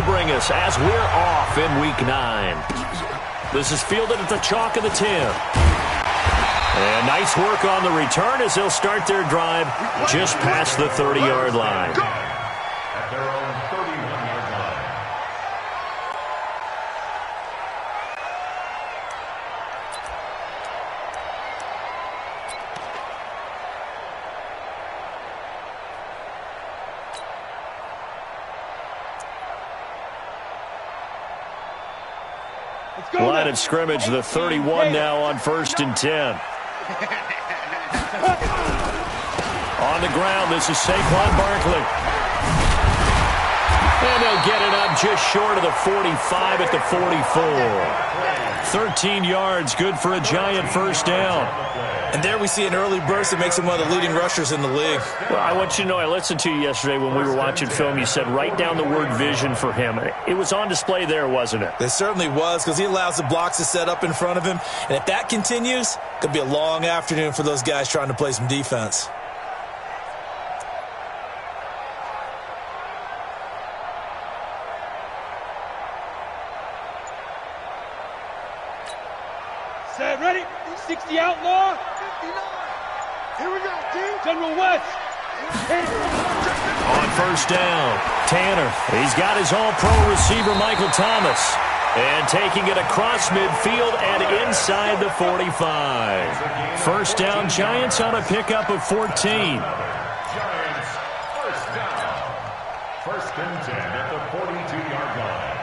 bring us as we're off in Week 9. This is fielded at the chalk of the 10. And nice work on the return as they'll start their drive just past the 30-yard line. At their own 31-yard line. Line of scrimmage, the 31 now on 1st and 10. On the ground, this is Saquon Barkley. And they'll get it up just short of the 45 at the 44. 13 yards, good for a giant first down. And there we see an early burst that makes him one of the leading rushers in the league. Well, I want you to know, I listened to you yesterday when we were watching film. You said write down the word vision for him. It was on display there, wasn't it? It certainly was, because he allows the blocks to set up in front of him. And if that continues, it could be a long afternoon for those guys trying to play some defense. Set, ready? 60 outlaw. 59. Here we go, team. General West. On first down, Tanner. He's got his all-pro receiver, Michael Thomas. And taking it across midfield and inside the 45. First down, Giants on a pickup of 14. Giants, first down. 1st and 10 at the 42-yard line.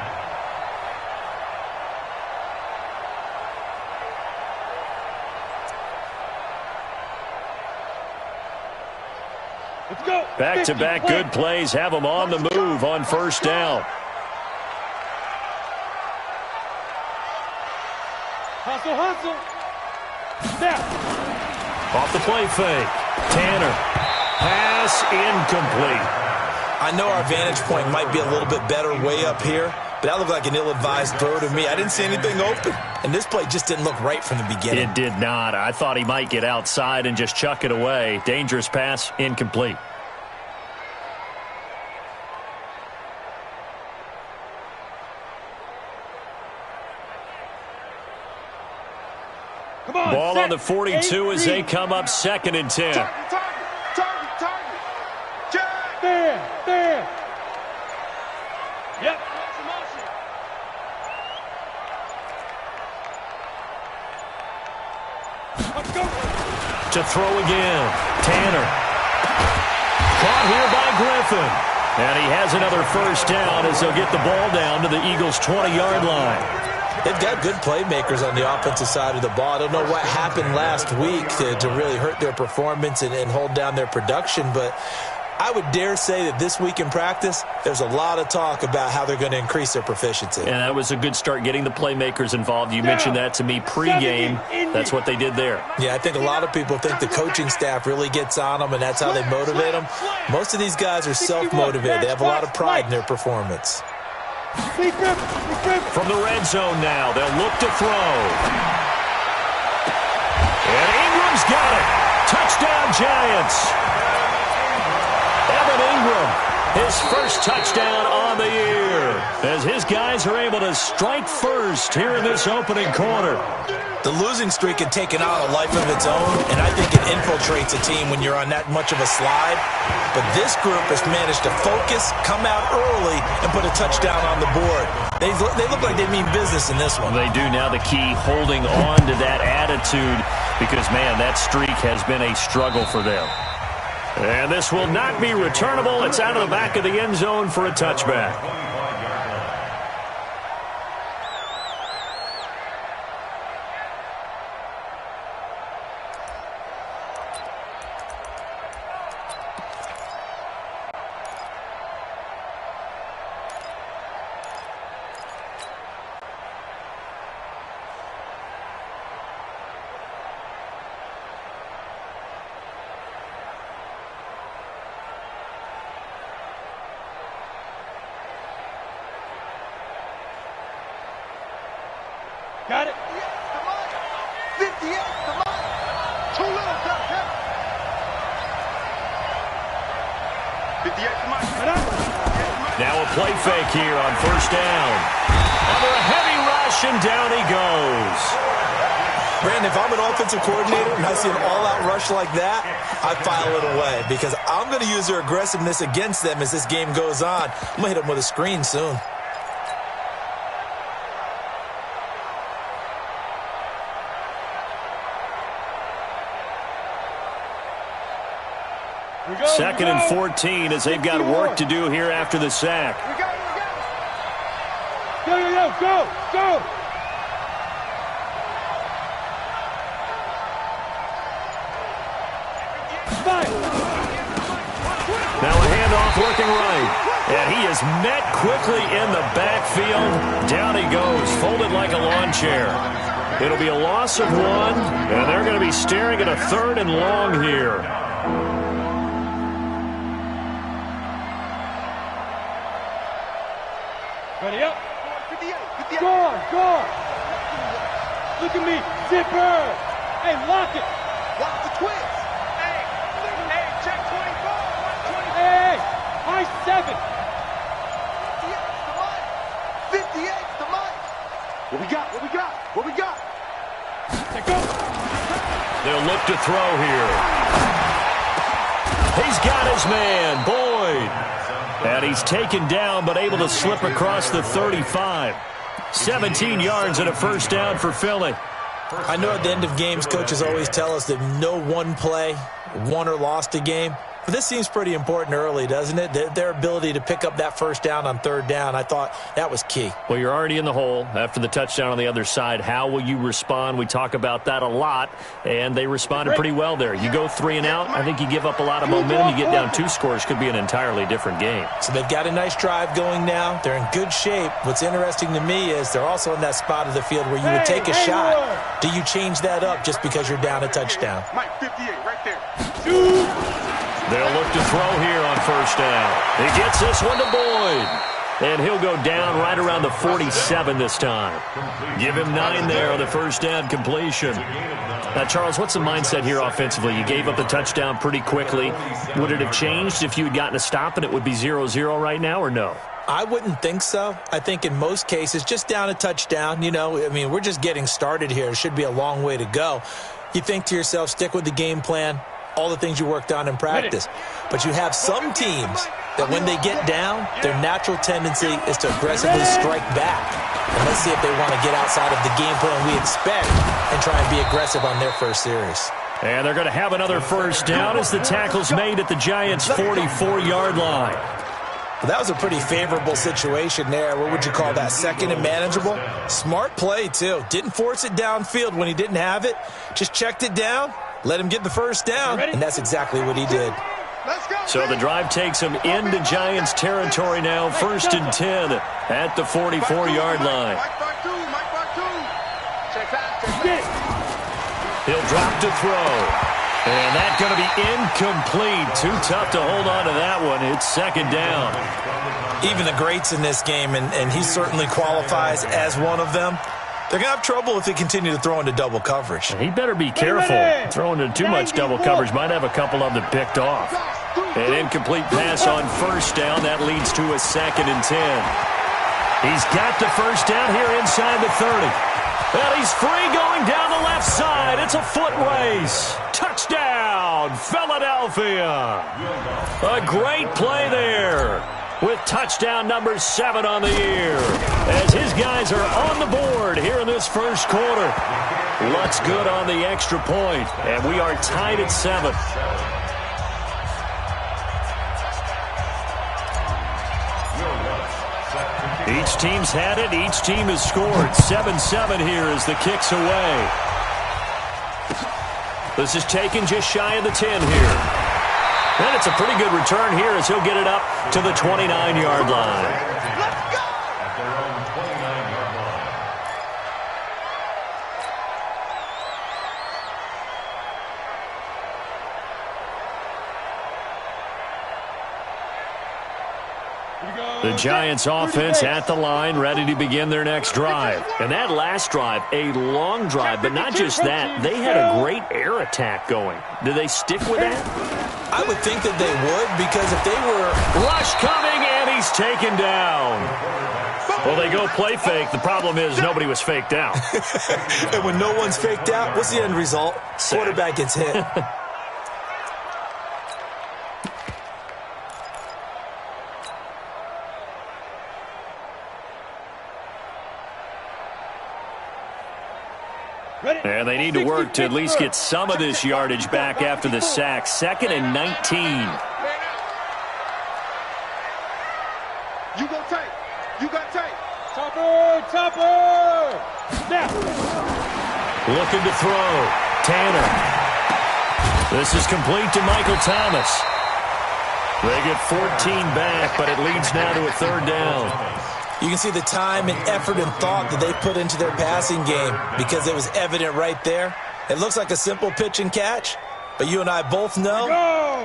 Let's go. Back-to-back good plays have them on the move on first down. Hustle, hustle. Snap. Off the play fake. Tanner. Pass incomplete. I know our vantage point might be a little bit better way up here, but that looked like an ill-advised throw to me. I didn't see anything open, and this play just didn't look right from the beginning. It did not. I thought he might get outside and just chuck it away. Dangerous pass, incomplete. Come on, Ball set. on the 42 as they come up 2nd and 10. Target. There. Yep. Let's go. To throw again. Tanner. Caught here by Griffin. And he has another first down as they'll get the ball down to the Eagles' 20-yard line. They've got good playmakers on the offensive side of the ball. I don't know what happened last week to really hurt their performance and hold down their production, but I would dare say that this week in practice, there's a lot of talk about how they're going to increase their proficiency. And that was a good start getting the playmakers involved. You mentioned that to me pregame. That's what they did there. Yeah, I think a lot of people think the coaching staff really gets on them, and that's how they motivate them. Most of these guys are self-motivated. They have a lot of pride in their performance. From the red zone now, they'll look to throw. And Ingram's got it. Touchdown, Giants. Evan Ingram, his first touchdown on the year, as his guys are able to strike first here in this opening quarter. The losing streak had taken on a life of its own, and I think it infiltrates a team when you're on that much of a slide. But this group has managed to focus, come out early, and put a touchdown on the board. They look like they mean business in this one. They do. Now the key, holding on to that attitude, because, man, that streak has been a struggle for them. And this will not be returnable. It's out of the back of the end zone for a touchback. Got it. 58, come on. Too little, got it. 58, come on. Now a play fake here on first down. Under a heavy rush, and down he goes. Brandon, if I'm an offensive coordinator and I see an all-out rush like that, I file it away because I'm going to use their aggressiveness against them as this game goes on. I'm going to hit them with a screen soon. Second and 14 as they've got work to do here after the sack. Go! Now a handoff looking right. And he is met quickly in the backfield. Down he goes, folded like a lawn chair. It'll be a loss of 1, and they're going to be staring at a 3rd and long here. Ready up. Go on. Look at me. Zipper. Hey, lock it. Watch the twist. Hey, check 24. Hey, high 7. 58's the mic. What we got? Take go. They'll look to throw here. He's got his man, Boyd. And he's taken down, but able to slip across the 35. 17 yards and a first down for Philly. I know at the end of games, coaches always tell us that no one play won or lost a game. But this seems pretty important early, doesn't it? Their ability to pick up that first down on 3rd down, I thought that was key. Well, you're already in the hole after the touchdown on the other side. How will you respond? We talk about that a lot, and they responded pretty well there. You go 3 and out, I think you give up a lot of momentum. You get down 2 scores, could be an entirely different game. So they've got a nice drive going now. They're in good shape. What's interesting to me is they're also in that spot of the field where you would take a shot. Do you change that up just because you're down a touchdown? Mike 58 right there. They'll look to throw here on first down. He gets this one to Boyd. And he'll go down right around the 47 this time. Give him 9 there on the first down completion. Now, Charles, what's the mindset here offensively? You gave up the touchdown pretty quickly. Would it have changed if you had gotten a stop and it would be 0-0 right now, or no? I wouldn't think so. I think in most cases, just down a touchdown, we're just getting started here. It should be a long way to go. You think to yourself, stick with the game plan, all the things you worked on in practice. But you have some teams that when they get down, their natural tendency is to aggressively strike back. And let's see if they want to get outside of the game plan we expect and try and be aggressive on their first series. And they're going to have another first down as the tackle's made at the Giants' 44-yard line. Well, that was a pretty favorable situation there. What would you call that? Second and manageable? Smart play, too. Didn't force it downfield when he didn't have it. Just checked it down, let him get the first down, and that's exactly what he did. So the drive takes him into Giants territory now, 1st and 10 at the 44-yard line. He'll drop to throw. And that's going to be incomplete. Too tough to hold on to that one. It's 2nd down. Even the greats in this game, and he certainly qualifies as one of them, they're going to have trouble if they continue to throw into double coverage. He better be careful. Throwing into too much double coverage might have a couple of them picked off. An incomplete pass on first down. That leads to a 2nd and 10. He's got the first down here inside the 30. And he's free going down the left side. It's a foot race. Touchdown, Philadelphia. A great play there with touchdown number 7 on the year as his guys are on the board here in this first quarter. Looks good on the extra point, and we are tied at 7. Each team's had it. Each team has scored. 7-7 here as the kick's away. This is taken just shy of the 10 here. And it's a pretty good return here as he'll get it up to the 29-yard line. The Giants offense at the line, ready to begin their next drive. And that last drive, a long drive, but not just that. They had a great air attack going. Do they stick with that? I would think that they would, because if they were... Rush coming, and And he's taken down. Well, they go play fake. The problem is nobody was faked out. And when no one's faked out, what's the end result? Quarterback gets hit. And they need to work to at least get some of this yardage back after the sack. 2nd and 19. You go tight. You got tight. Topper! Snap! Looking to throw. Tanner. This is complete to Michael Thomas. They get 14 back, but it leads now to a 3rd down. You can see the time and effort and thought that they put into their passing game because it was evident right there. It looks like a simple pitch and catch, but you and I both know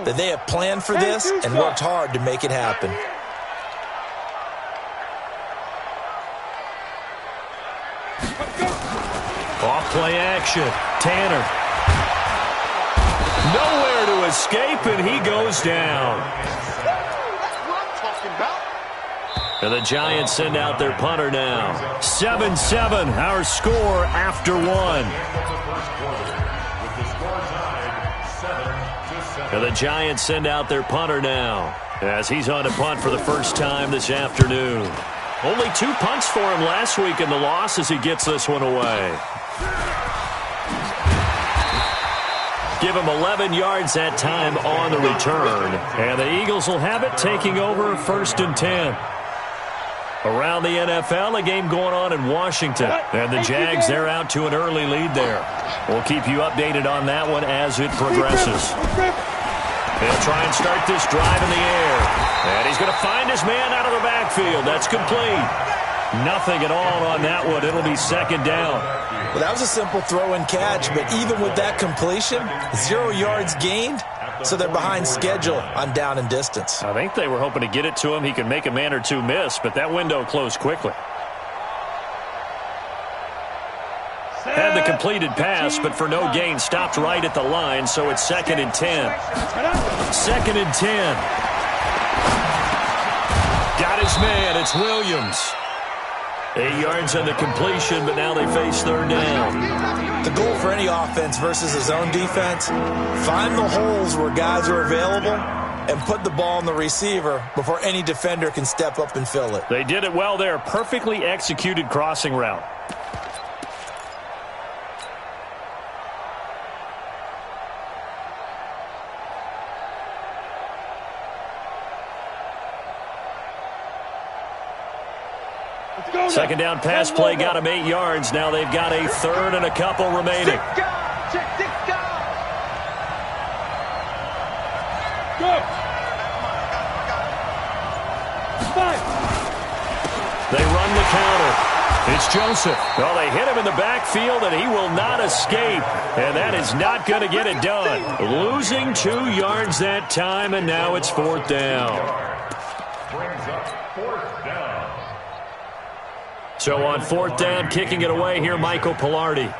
that they have planned for this and worked hard to make it happen. Off play action. Tanner. Nowhere to escape, and he goes down. That's what I'm talking about. And the Giants send out their punter now. 7-7, our score after 1. And the Giants send out their punter now as he's on to punt for the first time this afternoon. Only 2 punts for him last week in the loss as he gets this one away. Give him 11 yards that time on the return. And the Eagles will have it, taking over 1st and 10. Around the NFL, a game going on in Washington. And the Jags, they're out to an early lead there. We'll keep you updated on that one as it progresses. They'll try and start this drive in the air. And he's going to find his man out of the backfield. That's complete. Nothing at all on that one. It'll be 2nd down. Well, that was a simple throw and catch, but even with that completion, 0 yards gained, so they're behind schedule on down and distance. I think they were hoping to get it to him. He could make a man or two miss, but that window closed quickly. Had the completed pass, but for no gain, stopped right at the line, so it's 2nd and 10. 2nd and 10. Got his man. It's Williams. 8 yards on the completion, but now they face 3rd down. The goal for any offense versus a zone defense, find the holes where guys are available and put the ball on the receiver before any defender can step up and fill it. They did it well there. Perfectly executed crossing route. Second down pass play got him 8 yards. Now they've got a 3rd and a couple remaining. Good. 5. They run the counter. It's Joseph. Well, they hit him in the backfield, and he will not escape. And that is not going to get it done. Losing 2 yards that time, and now it's 4th down. Brings up 4th down. So on 4th down, kicking it away here, Michael Pilardi.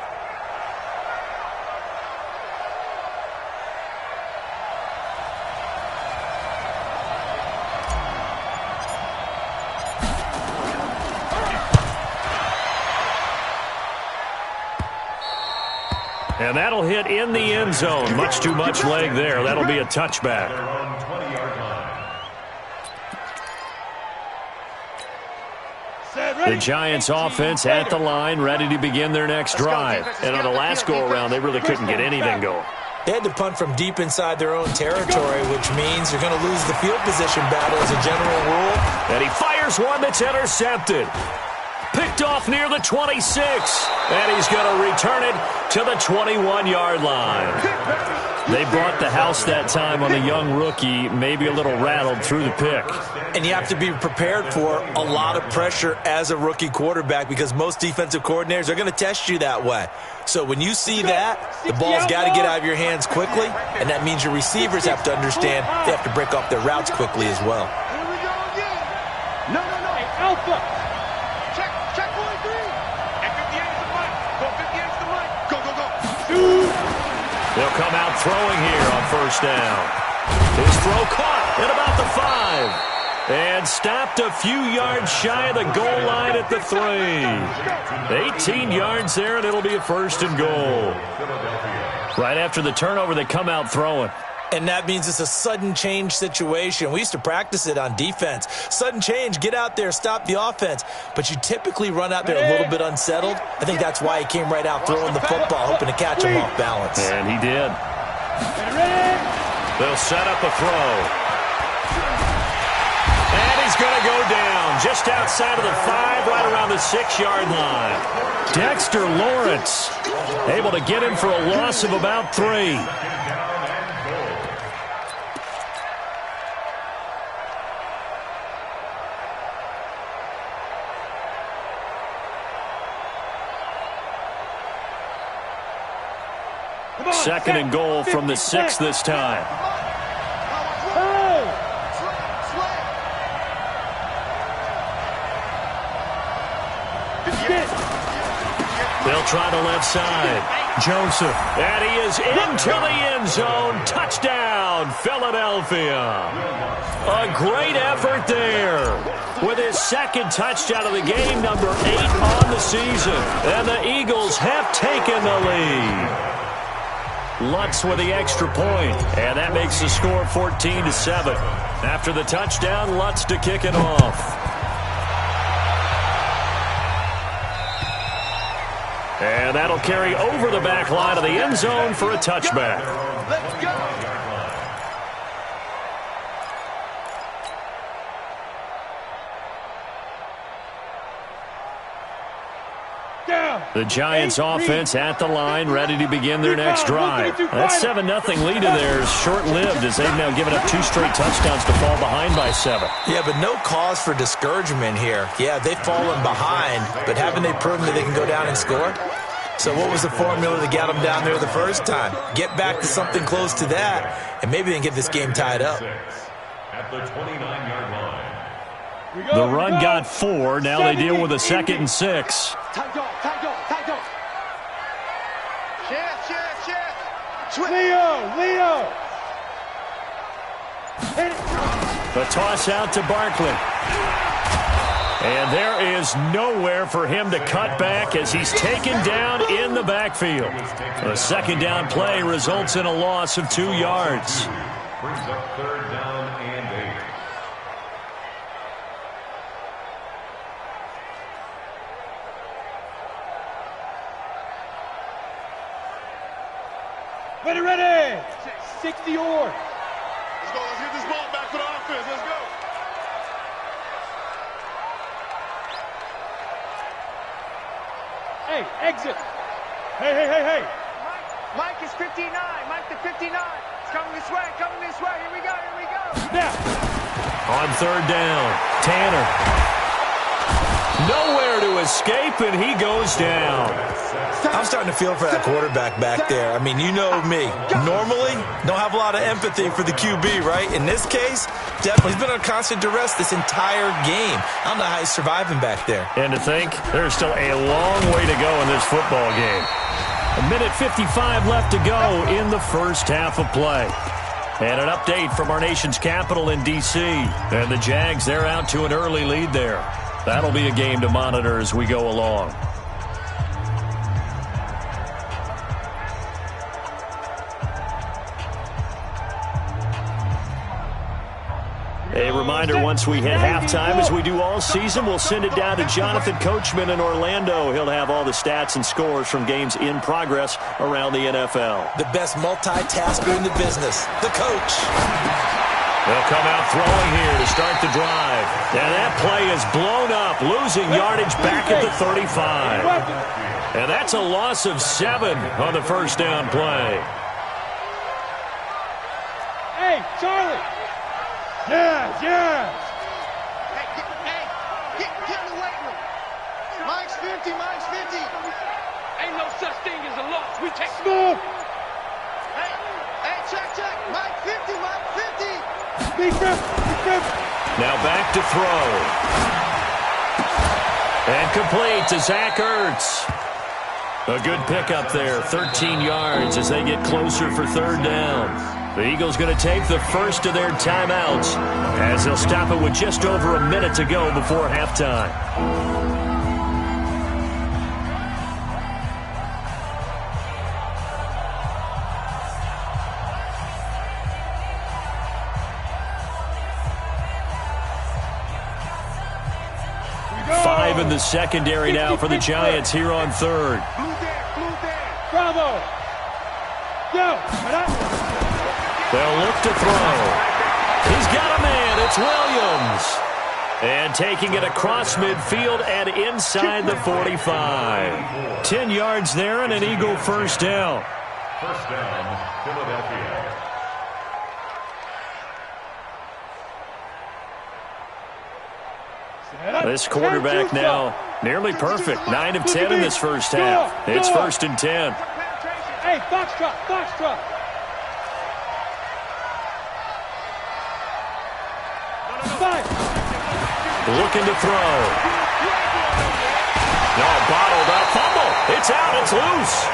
And that'll hit in the end zone. Much too much leg there. That'll be a touchback. The Giants offense at the line, ready to begin their next drive. And on the last go-around, they really couldn't get anything going. They had to punt from deep inside their own territory, which means they're going to lose the field position battle as a general rule. And he fires one that's intercepted. Picked off near the 26. And he's going to return it to the 21-yard line. They brought the house that time on the young rookie, maybe a little rattled through the pick. And you have to be prepared for a lot of pressure as a rookie quarterback because most defensive coordinators are going to test you that way. So when you see that, the ball's got to get out of your hands quickly, and that means your receivers have to understand they have to break off their routes quickly as well. Here we go again. No. Hey, Alpha. Check 1-3. At 58 is the mic. Go 58 is the mic. Go. They'll come out throwing here on 1st down. His throw caught at about the 5. And stopped a few yards shy of the goal line at the 3. 18 yards there, and it'll be a 1st and goal. Right after the turnover, they come out throwing. And that means it's a sudden change situation. We used to practice it on defense. Sudden change, get out there, stop the offense. But you typically run out there a little bit unsettled. I think that's why he came right out throwing the football, hoping to catch him off balance. And he did. They'll set up a throw. And he's going to go down just outside of the 5, right around the 6-yard line. Dexter Lawrence able to get him for a loss of about 3. Second and goal from the 6 this time. They'll try the left side. Joseph. And he is into the end zone. Touchdown, Philadelphia. A great effort there. With his second touchdown of the game, number 8 on the season. And the Eagles have taken the lead. Lutz with the extra point, and that makes the score 14-7. After the touchdown, Lutz to kick it off. And that'll carry over the back line of the end zone for a touchback. Let's go. The Giants offense at the line, ready to begin their next drive. That 7-0 lead of theirs short-lived as they've now given up 2 straight touchdowns to fall behind by 7. Yeah, but no cause for discouragement here. Yeah, they've fallen behind, but haven't they proven that they can go down and score? So what was the formula to get them down there the first time? Get back to something close to that, and maybe they can get this game tied up. At the 29-yard line. The run got 4. Now they deal with a 2nd and 6. Tight dog, tight dog, tight dog. Chance. Leo. Hit it. A toss out to Barkley. And there is nowhere for him to cut back as he's taken down in the backfield. A 2nd down play results in a loss of 2 yards. Brings up 3rd down and 8. Ready. 60 yards. Let's go. Let's get this ball back for the offense. Let's go. Hey, exit. Hey. Mike is 59. Mike the 59. It's coming this way. Here we go. Now. On 3rd down, Tanner. Nowhere to escape, and he goes down. I'm starting to feel for that quarterback back there. I mean, you know me. Normally, don't have a lot of empathy for the QB, right? In this case, definitely. He's been on constant duress this entire game. I don't know how he's surviving back there. And to think, there's still a long way to go in this football game. 1:55 left to go in the first half of play. And an update from our nation's capital in D.C. And the Jags, they're out to an early lead there. That'll be a game to monitor as we go along. A reminder, once we hit halftime, as we do all season, we'll send it down to Jonathan Coachman in Orlando. He'll have all the stats and scores from games in progress around the NFL. The best multitasker in the business, the coach. They'll come out throwing here to start the drive. And that play is blown up, losing yardage back at the 35. And that's a loss of 7 on the first down play. Hey, Charlie. Yeah. Hey, get in the weight room. Mike's 50. Ain't no such thing as a loss. We take Smooth. Hey, check. Mike 50. Defense. Now back to throw. And complete to Zach Ertz. A good pickup there, 13 yards as they get closer for 3rd down. The Eagles going to take the first of their timeouts as they'll stop it with just over a minute to go before halftime. 5 in the secondary now for the Giants here on third. Bravo! Go! They'll look to throw. He's got a man. It's Williams. And taking it across midfield and inside the 45. 10 yards there and an Eagle first down. First down, Philadelphia. This quarterback now nearly perfect. 9 of 10 in this first half. It's 1st and 10. Hey, foxtrot, foxtrot. Looking to throw. No, bottled up. Fumble. It's out. It's loose.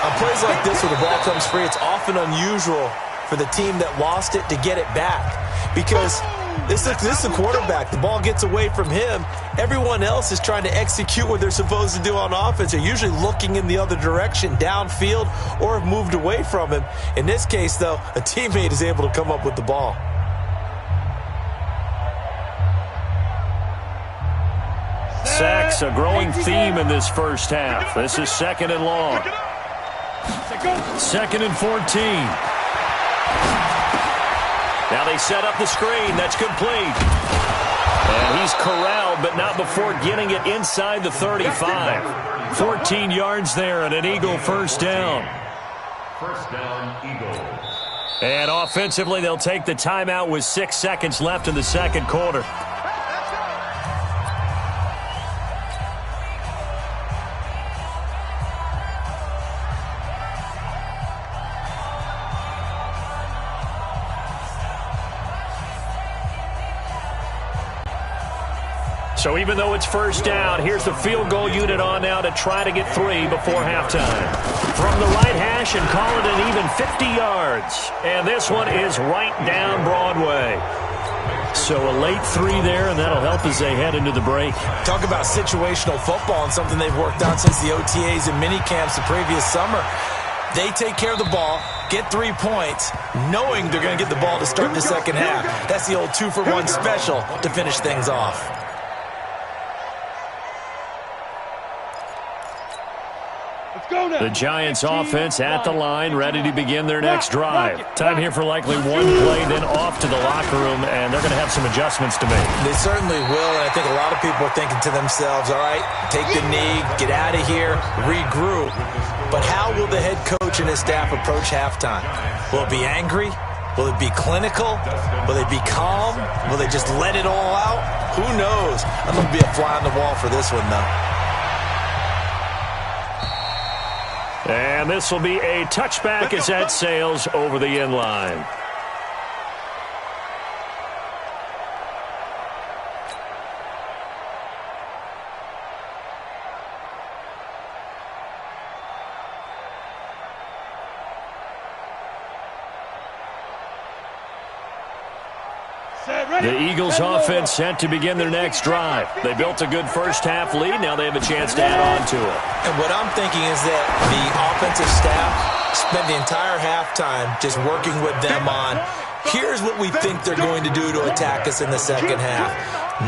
On plays like this where the ball comes free, it's often unusual for the team that lost it to get it back. Because this is the quarterback. The ball gets away from him. Everyone else is trying to execute what they're supposed to do on offense. They're usually looking in the other direction, downfield, or have moved away from him. In this case, though, a teammate is able to come up with the ball. Sacks, a growing theme in this first half. This is 2nd and long. 2nd and 14. Now they set up the screen. That's complete. And he's corralled, but not before getting it inside the 35. 14 yards there and an Eagle first down. First down, Eagles. And offensively, they'll take the timeout with 6 seconds left in the second quarter. So even though it's first down, here's the field goal unit on now to try to get 3 before halftime. From the right hash and call it an even 50 yards. And this one is right down Broadway. So a late 3 there, and that'll help as they head into the break. Talk about situational football and something they've worked on since the OTAs and mini camps the previous summer. They take care of the ball, get 3 points, knowing they're going to get the ball to start the second half. That's the old 2-for-1 special to finish things off. The Giants offense at the line, ready to begin their next drive. Time here for likely one play, then off to the locker room, and they're going to have some adjustments to make. They certainly will, and I think a lot of people are thinking to themselves, all right, take the knee, get out of here, regroup. But how will the head coach and his staff approach halftime? Will it be angry? Will it be clinical? Will they be calm? Will they just let it all out? Who knows? I'm going to be a fly on the wall for this one, though. And this will be a touchback as that sails over the end line. The Eagles offense set to begin their next drive. They built a good first half lead. Now they have a chance to add on to it. And what I'm thinking is that the offensive staff spent the entire halftime just working with them on, here's what we think they're going to do to attack us in the second half.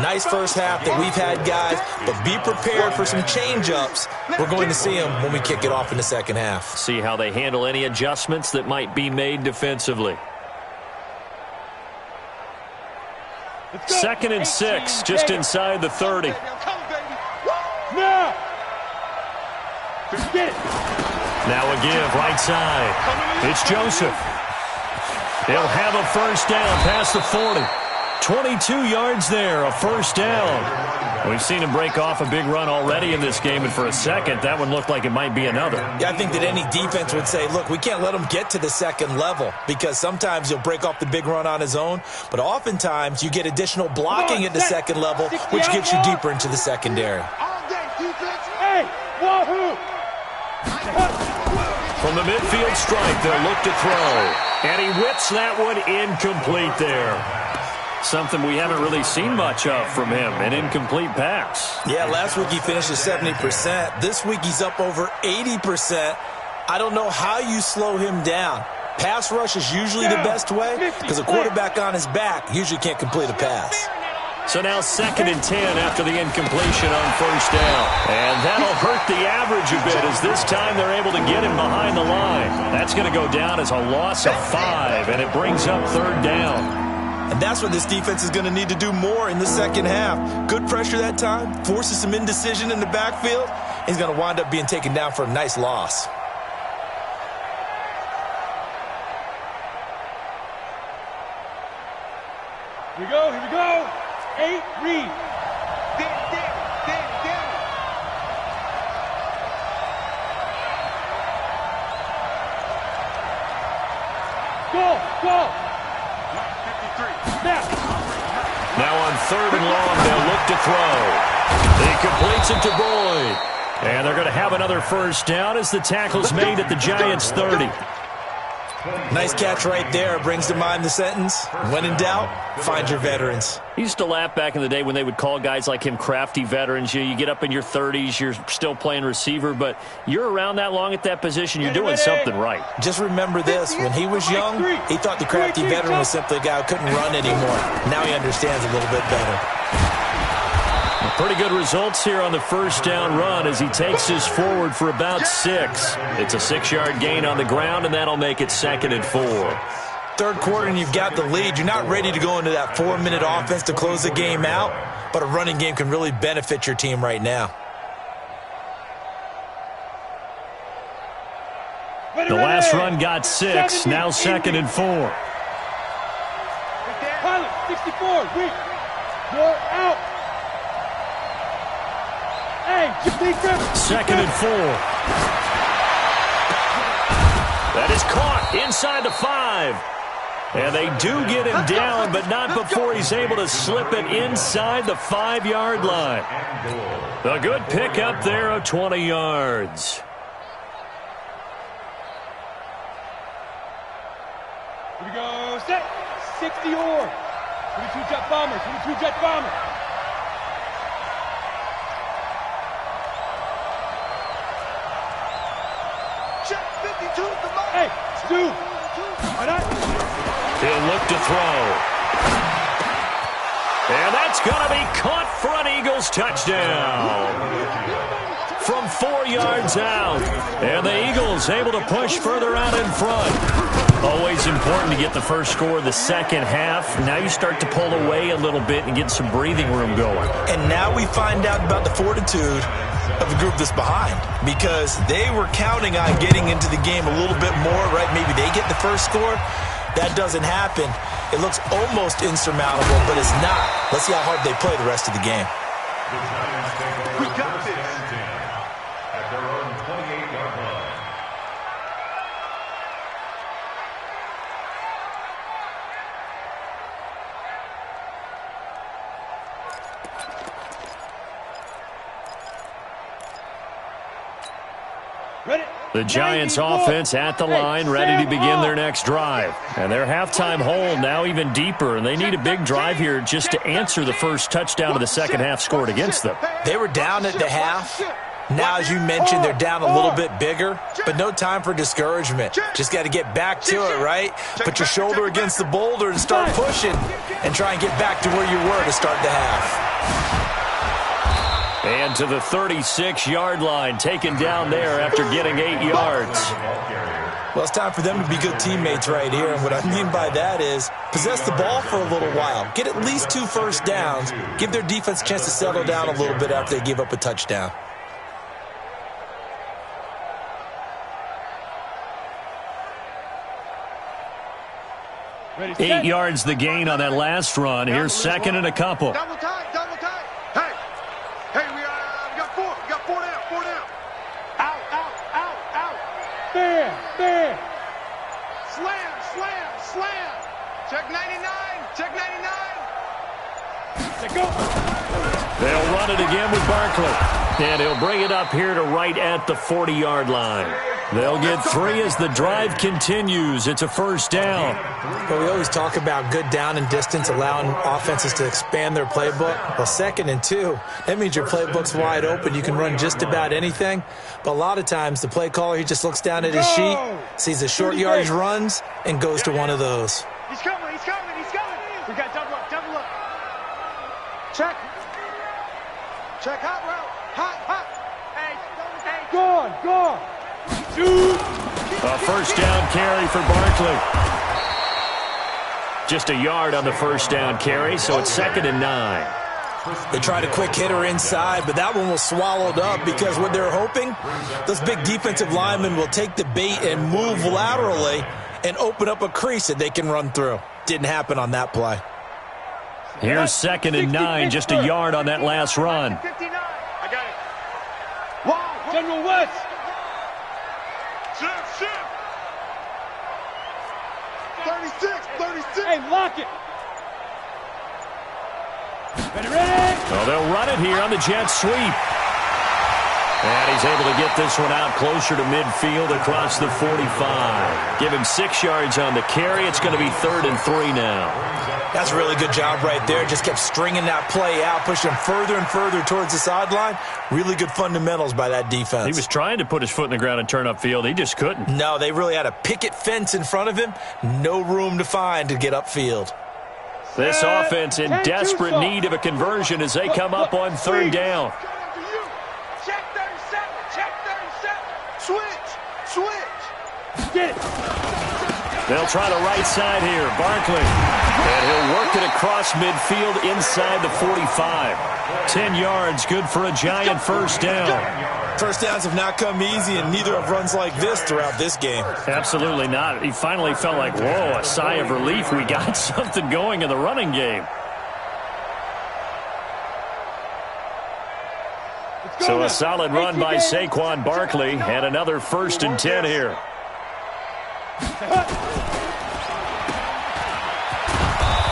Nice first half that we've had, guys, but be prepared for some change-ups. We're going to see them when we kick it off in the second half. See how they handle any adjustments that might be made defensively. 2nd and 6, just inside the 30. Now a give, right side. It's Joseph. He'll have a first down past the 40. 22 yards there, a first down. We've seen him break off a big run already in this game, and for a second, that one looked like it might be another. Yeah, I think that any defense would say, look, we can't let him get to the second level, because sometimes he'll break off the big run on his own, but oftentimes you get additional blocking at the second level, which gets you deeper into the secondary. Hey, wahoo! From the midfield stripe, they'll look to throw. And he whips that one incomplete there. Something we haven't really seen much of from him, an incomplete pass. Yeah, last week he finished at 70%. This week he's up over 80%. I don't know how you slow him down. Pass rush is usually the best way because a quarterback on his back usually can't complete a pass. So now 2nd and 10 after the incompletion on first down. And that'll hurt the average a bit as this time they're able to get him behind the line. That's going to go down as a loss of 5, and it brings up 3rd down. And that's what this defense is going to need to do more in the second half. Good pressure that time, forces some indecision in the backfield. He's going to wind up being taken down for a nice loss. Here we go, here we go. 8, read. Go. Now on 3rd and long, they'll look to throw. He completes it to Boyd. And they're going to have another first down as the tackle's made at the Giants' 30. Nice catch right there. Brings to mind the sentence, when in doubt, find your veterans. He used to laugh back in the day when they would call guys like him crafty veterans. You get up in your 30s, you're still playing receiver, but you're around that long at that position, you're doing something right. Just remember this, when he was young, he thought the crafty veteran was simply a guy who couldn't run anymore. Now he understands a little bit better. Pretty good results here on the first down run as he takes us forward for about 6. It's a 6-yard gain on the ground, and that'll make it 2nd and 4. Third quarter, and you've got the lead. You're not ready to go into that 4-minute offense to close the game out, but a running game can really benefit your team right now. The last run got 6, now 2nd and 4. Pilot, 64, wait. You're out. 2nd and 4. That is caught inside the 5. And they do get him down, but not before he's able to slip it inside the 5-yard line. A good pickup there of 20 yards. Here we go, set. 60 or. 22 jet bombers, 22 jet bombers. Hey, Stu. He'll look to throw. And that's going to be caught for an Eagles touchdown. From 4 yards out. And the Eagles able to push further out in front. Always important to get the first score of the second half. Now you start to pull away a little bit and get some breathing room going. And now we find out about the fortitude of the group that's behind, because they were counting on getting into the game a little bit more, right? Maybe they get the first score. That doesn't happen. It looks almost insurmountable, but it's not. Let's see how hard they play the rest of the game. We got this. At their own 28-yard line. The Giants offense at the line, ready to begin their next drive. And their halftime hole now even deeper, and they need a big drive here just to answer the first touchdown of the second half scored against them. They were down at the half. Now, as you mentioned, they're down a little bit bigger, but no time for discouragement. Just got to get back to it, right? Put your shoulder against the boulder and start pushing and try and get back to where you were to start the half. And to the 36-yard line, taken down there after getting 8 yards. Well, it's time for them to be good teammates right here. And what I mean by that is possess the ball for a little while. Get at least 2 first downs. Give their defense a chance to settle down a little bit after they give up a touchdown. Ready, 8 yards the gain on that last run. Here's 2nd and a couple. Double time, double time. Hey, we got 4. We got 4 down, 4 down. Out. Bam. Slam. Check 99. Let go. They'll run it again with Barkley. And he'll bring it up here to right at the 40-yard line. They'll get 3 as the drive continues. It's a first down. Well, we always talk about good down and distance, allowing offenses to expand their playbook. Well, 2nd and 2, that means your playbook's wide open. You can run just about anything. But a lot of times, the play caller, he just looks down at his sheet, sees the short yardage runs, and goes to one of those. He's coming, he's coming, he's coming. We got double up, double up. Check. Check, hot route. Hot, hot. Hey. Gone. Shoot. A first down carry for Barkley. Just a yard on the first down carry, so it's 2nd and 9. They tried a quick hitter inside, but that one was swallowed up because what they're hoping, those big defensive linemen will take the bait and move laterally and open up a crease that they can run through. Didn't happen on that play. Here's 2nd and 9, just a yard on that last run. 59. I got it. Wow. General West. Shift. 36. Hey, lock it. Ready. Well, they'll run it here on the jet sweep. And he's able to get this one out closer to midfield across the 45. Give him 6 yards on the carry. It's going to be 3rd and 3 now. That's a really good job right there. Just kept stringing that play out, pushing him further and further towards the sideline. Really good fundamentals by that defense. He was trying to put his foot in the ground and turn upfield. He just couldn't. No, they really had a picket fence in front of him. No room to find to get upfield. This offense in desperate need of a conversion as they come up on 3rd down. Check 37. Switch. Get it. They'll try the right side here. Barkley. And he'll work it across midfield inside the 45. 10 yards, good for a giant first down. First downs have not come easy, and neither have runs like this throughout this game. Absolutely not. He finally felt like, whoa, a sigh of relief. We got something going in the running game. So a solid run by Saquon Barkley, and another 1st and 10 here.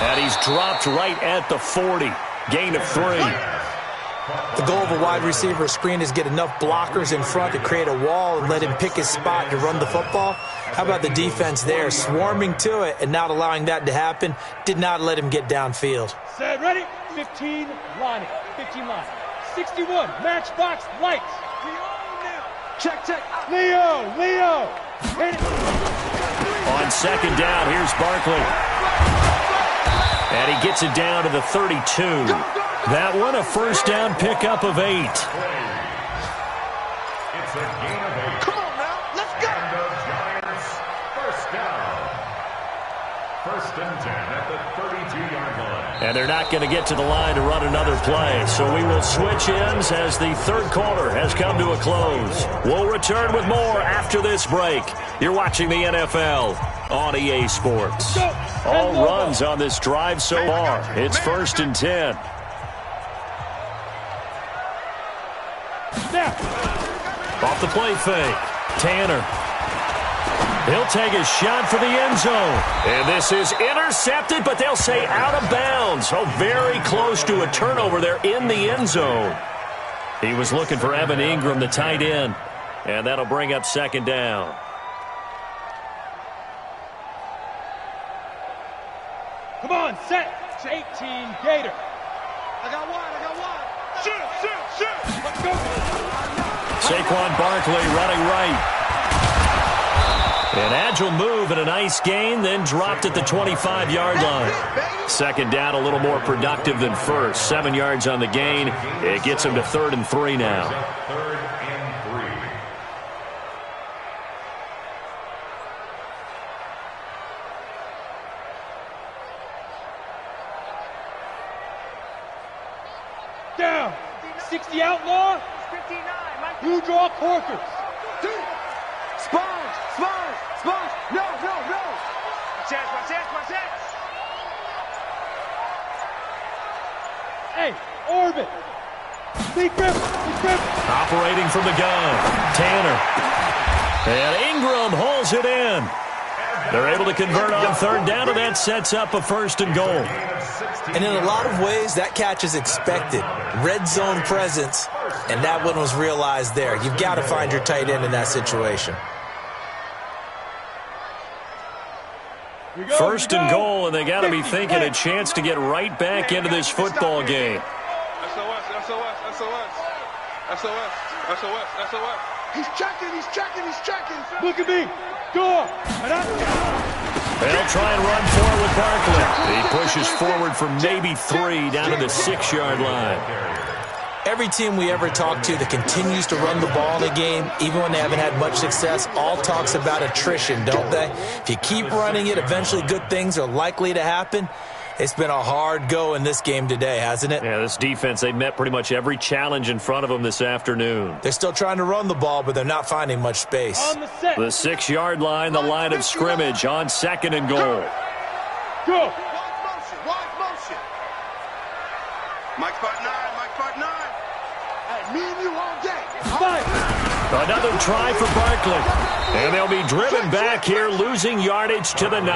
And he's dropped right at the 40. Gain of 3. The goal of a wide receiver screen is get enough blockers in front to create a wall and let him pick his spot to run the football. How about the defense there, swarming to it and not allowing that to happen? Did not let him get downfield. Set, ready? 15 line. 61, matchbox lights. Check. Leo. Hit it. On 2nd down, here's Barkley. And he gets it down to the 32. That one, a first down pickup of 8. It's a gain of 8. Come on now, let's go. And the Giants, first down. 1st and 10 at the 32-yard line. And they're not going to get to the line to run another play. So we will switch ends as the 3rd quarter has come to a close. We'll return with more after this break. You're watching the NFL on EA Sports. All runs on this drive so far. It's 1st and 10. Off the play fake. Tanner. He'll take a shot for the end zone. And this is intercepted, but they'll say out of bounds. So very close to a turnover there in the end zone. He was looking for Evan Ingram, the tight end. And that'll bring up 2nd down. Come on, set. 18 Gator. I got one. Shoot. Let's go. Saquon Barkley running right. An agile move and a nice gain, then dropped at the 25-yard line. 2nd down, a little more productive than first. 7 yards on the gain. It gets him to 3rd and 3 now. 3rd and 3. Down. 60 outlaw. 59. Mike. You draw corkers. Sponge. No. Watch it. Hey, orbit. Big grip. Operating from the gun. Tanner. And Ingram hauls it in. They're able to convert on 3rd down, and that sets up a 1st and goal. And in a lot of ways, that catch is expected. Red zone presence, and that one was realized there. You've got to find your tight end in that situation. First and goal, and they got to be thinking a chance to get right back into this football game. SOS, SOS, SOS. SOS, SOS, SOS. He's checking. Look at me. Go. They'll try and run forward with Barkley. He pushes forward from maybe 3 down to the 6-yard line. Every team we ever talk to that continues to run the ball in a game, even when they haven't had much success, all talks about attrition, don't they? If you keep running it, eventually good things are likely to happen. It's been a hard go in this game today, hasn't it? Yeah, this defense, they met pretty much every challenge in front of them this afternoon. They're still trying to run the ball, but they're not finding much space. On the set. The 6-yard line, the line of scrimmage on 2nd and goal. Go. Wide motion. Mike part 9. Hey, me and you all day. Five. Another try for Barkley. And they'll be driven back here, losing yardage to the 9.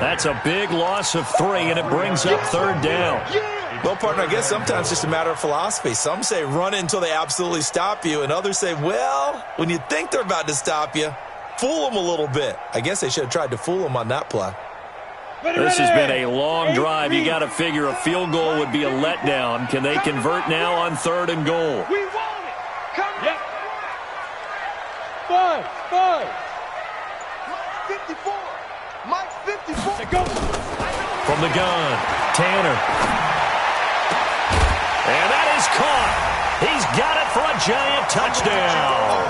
That's a big loss of 3, and it brings up 3rd down. Well, partner, I guess sometimes it's just a matter of philosophy. Some say run it until they absolutely stop you, and others say, well, when you think they're about to stop you, fool them a little bit. I guess they should have tried to fool them on that play. This has been a long drive. You got to figure a field goal would be a letdown. Can they convert now on 3rd and goal? We want it. Come on. Yep. 5. 54. Mike's 54. Go. From the gun, Tanner. And that is caught. He's got it for a giant touchdown.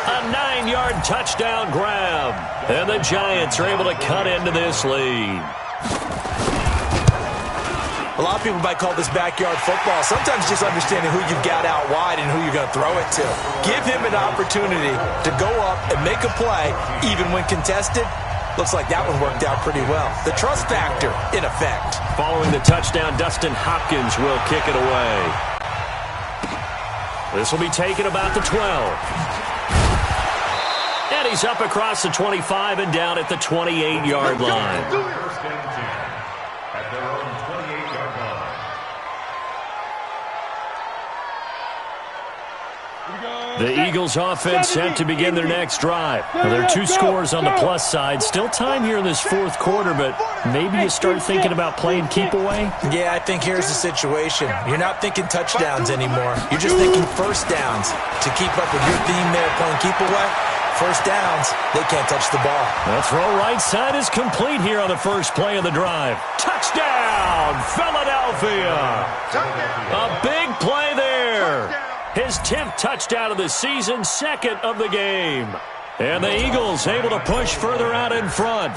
A 9-yard touchdown grab. And the Giants are able to cut into this lead. A lot of people might call this backyard football. Sometimes just understanding who you've got out wide and who you're going to throw it to. Give him an opportunity to go up and make a play, even when contested. Looks like that one worked out pretty well. The trust factor, in effect. Following the touchdown, Dustin Hopkins will kick it away. This will be taken about the 12. And he's up across the 25 and down at the 28-yard line. First and 10 at their own 28-yard line. The Eagles offense set to begin their next drive. Well, there are 2 scores on the plus side. Still time here in this 4th quarter, but maybe you start thinking about playing keep away? Yeah, I think here's the situation. You're not thinking touchdowns anymore. You're just thinking first downs. To keep up with your theme there, playing keep away, first downs, they can't touch the ball. The throw right side is complete here on the first play of the drive. Touchdown, Philadelphia! A big play there. His 10th touchdown of the season, 2nd of the game. And the Eagles able to push further out in front.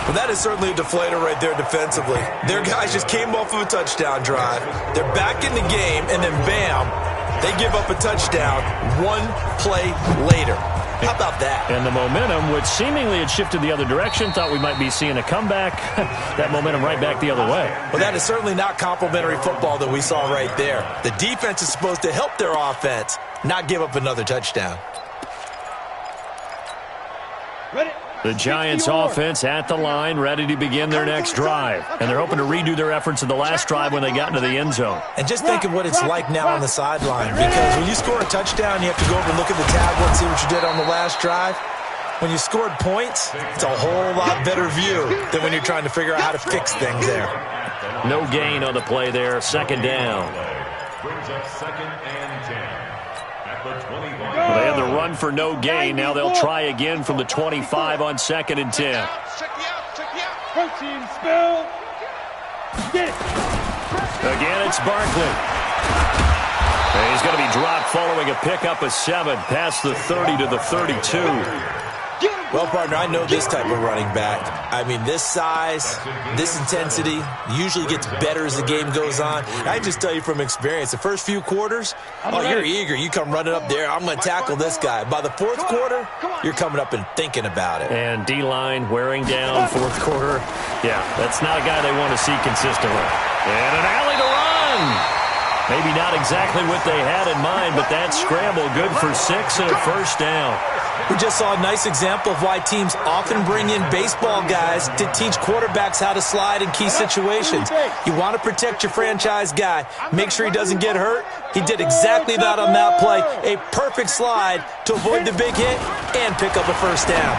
Well, that is certainly a deflator right there defensively. Their guys just came off of a touchdown drive. They're back in the game, and then bam, they give up a touchdown 1 play later. How about that? And the momentum, which seemingly had shifted the other direction, thought we might be seeing a comeback. That momentum right back the other way. Well, that is certainly not complimentary football that we saw right there. The defense is supposed to help their offense, not give up another touchdown. Ready. The Giants offense at the line, ready to begin their next drive. And they're hoping to redo their efforts in the last drive when they got into the end zone. And just think of what it's like now on the sideline. Because when you score a touchdown, you have to go over and look at the tablet and see what you did on the last drive. When you scored points, it's a whole lot better view than when you're trying to figure out how to fix things there. No gain on the play there, 2nd down. Brings up 2nd and 10 at the 25. Well, they had the run for no gain. Now they'll try again from the 25 on 2nd and 10. Check me out. Protein spill. Get it. Again, it's Barkley. And he's going to be dropped following a pickup of 7 past the 30 to the 32. Well, partner, I know this type of running back. I mean, this size, this intensity usually gets better as the game goes on. I just tell you from experience, the first few quarters, you're eager. You come running up there, I'm going to tackle this guy. By the 4th quarter, you're coming up and thinking about it. And D-line wearing down 4th quarter. Yeah, that's not a guy they want to see consistently. And an alley to run. Maybe not exactly what they had in mind, but that scramble good for 6 and a first down. We just saw a nice example of why teams often bring in baseball guys to teach quarterbacks how to slide in key situations. You want to protect your franchise guy. Make sure he doesn't get hurt. He did exactly that on that play. A perfect slide to avoid the big hit and pick up a first down.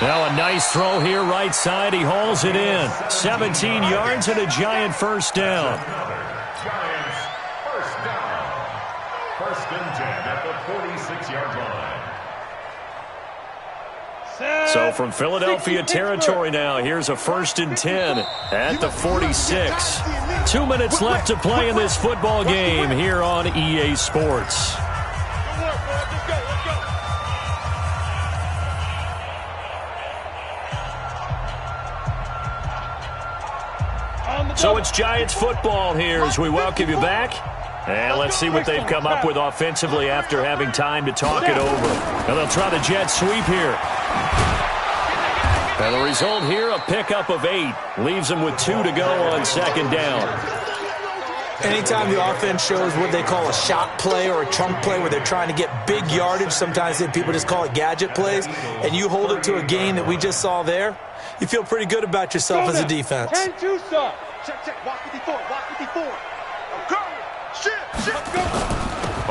Now a nice throw here right side. He hauls it in. 17 yards and a Giant first down. Giants first down. First and 10 at the 46-yard line. So from Philadelphia territory now, here's a first and 10 at the 46. 2 minutes left to play in this football game here on EA Sports. So it's Giants football here as we welcome you back. And let's see what they've come up with offensively after having time to talk it over. And they'll try the jet sweep here. And the result here, a pickup of 8. Leaves them with 2 to go on second down. Anytime the offense shows what they call a shot play or a chunk play where they're trying to get big yardage, sometimes people just call it gadget plays, and you hold it to a gain that we just saw there, you feel pretty good about yourself as a defense. 10-2 stop. Check. Walk 54. Walk 54. I'm coming. Shift. Go.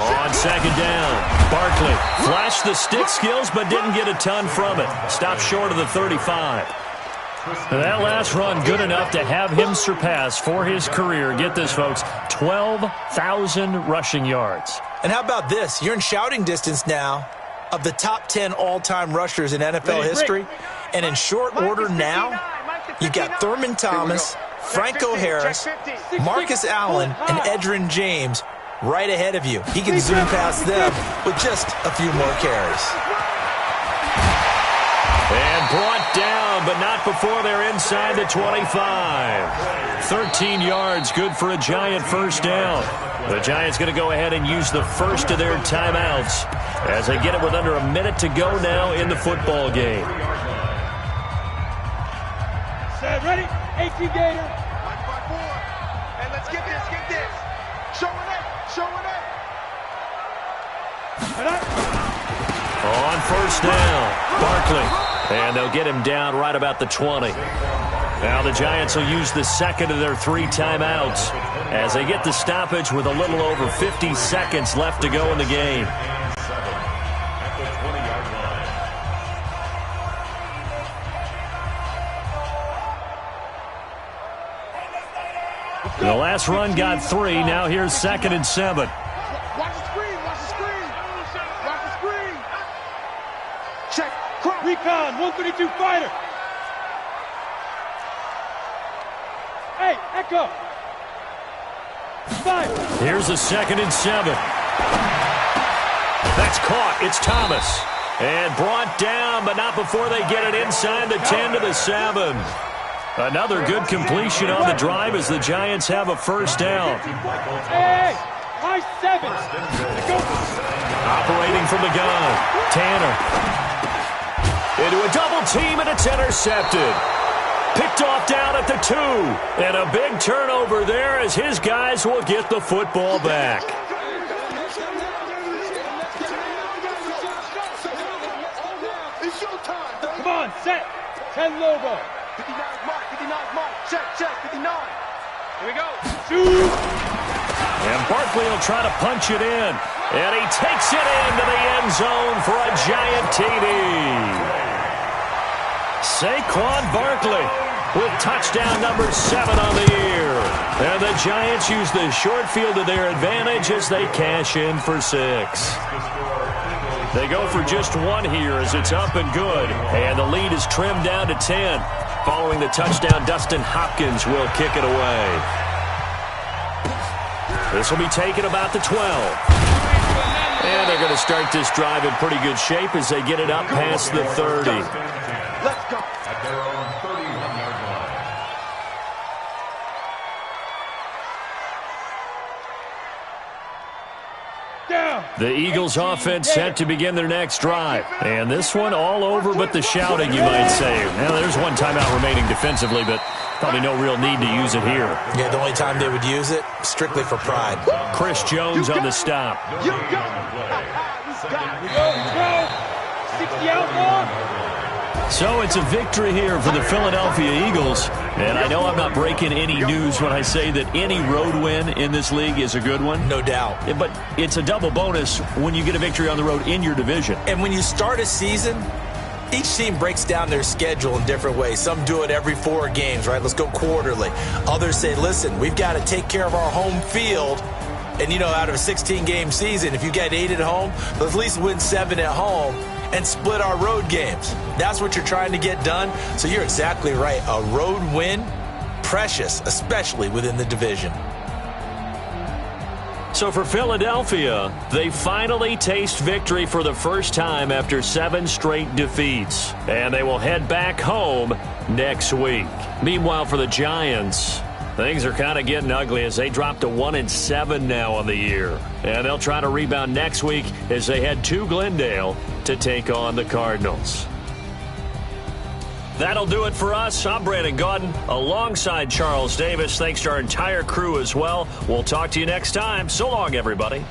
On second down, Barkley flashed the stick skills but didn't get a ton from it. Stopped short of the 35. That last run good enough to have him surpass for his career, get this folks, 12,000 rushing yards. And how about this? You're in shouting distance now of the top 10 all-time rushers in NFL history. And in short order now, you've got Thurman Thomas, Franco Harris, Marcus Allen, and Edgerrin James right ahead of you. He can zoom past them with just a few more carries. And brought down, but not before they're inside the 25. 13 yards, good for a Giant first down. The Giants going to go ahead and use the first of their timeouts as they get it with under a minute to go now in the football game. Set, ready? 18 Gator. 5-4. And let's get this. Showing it. On first down, Barkley. And they'll get him down right about the 20. Now the Giants will use the second of their 3 timeouts as they get the stoppage with a little over 50 seconds left to go in the game. The last run got 3. Now here's second and 7. Watch the screen. Check. Crop. Recon, 132 fighter. Hey, Echo. 5. Here's a second and 7. That's caught. It's Thomas. And brought down, but not before they get it inside the 10 to the 7. Another good completion on the drive as the Giants have a first down. Hey, high 7. Go. Operating from the gun, Tanner. Into a double team, and it's intercepted. Picked off down at the 2. And a big turnover there as his guys will get the football back. It's showtime. Come on, set. 10 Lobo. 59 mark. Check. 59. Here we go. 2. And Barkley will try to punch it in. And he takes it into the end zone for a Giant TD. Saquon Barkley with touchdown number 7 on the year. And the Giants use the short field to their advantage as they cash in for 6. They go for just 1 here as it's up and good. And the lead is trimmed down to 10. Following the touchdown, Dustin Hopkins will kick it away. This will be taken about the 12. And they're going to start this drive in pretty good shape as they get it up past the 30. Let's go. At their own 31-yard line. Down. The Eagles offense set to begin their next drive. And this one all over but the shouting, you might say. Now, there's one timeout remaining defensively, but probably no real need to use it here. Yeah, the only time they would use it, strictly for pride. Chris Jones on the stop. You got it. Go. 60 outlaw. So it's a victory here for the Philadelphia Eagles. And I know I'm not breaking any news when I say that any road win in this league is a good one. No doubt. But it's a double bonus when you get a victory on the road in your division. And when you start a season Each team breaks down their schedule in different ways. Some do it every 4 games, right? Let's go quarterly. Others say, listen, we've got to take care of our home field. And, out of a 16-game season, if you get 8 at home, let's at least win 7 at home and split our road games. That's what you're trying to get done. So you're exactly right. A road win, precious, especially within the division. So for Philadelphia, they finally taste victory for the first time after 7 straight defeats. And they will head back home next week. Meanwhile, for the Giants, things are kind of getting ugly as they drop to 1-7 now on the year. And they'll try to rebound next week as they head to Glendale to take on the Cardinals. That'll do it for us. I'm Brandon Gaudin alongside Charles Davis. Thanks to our entire crew as well. We'll talk to you next time. So long, everybody.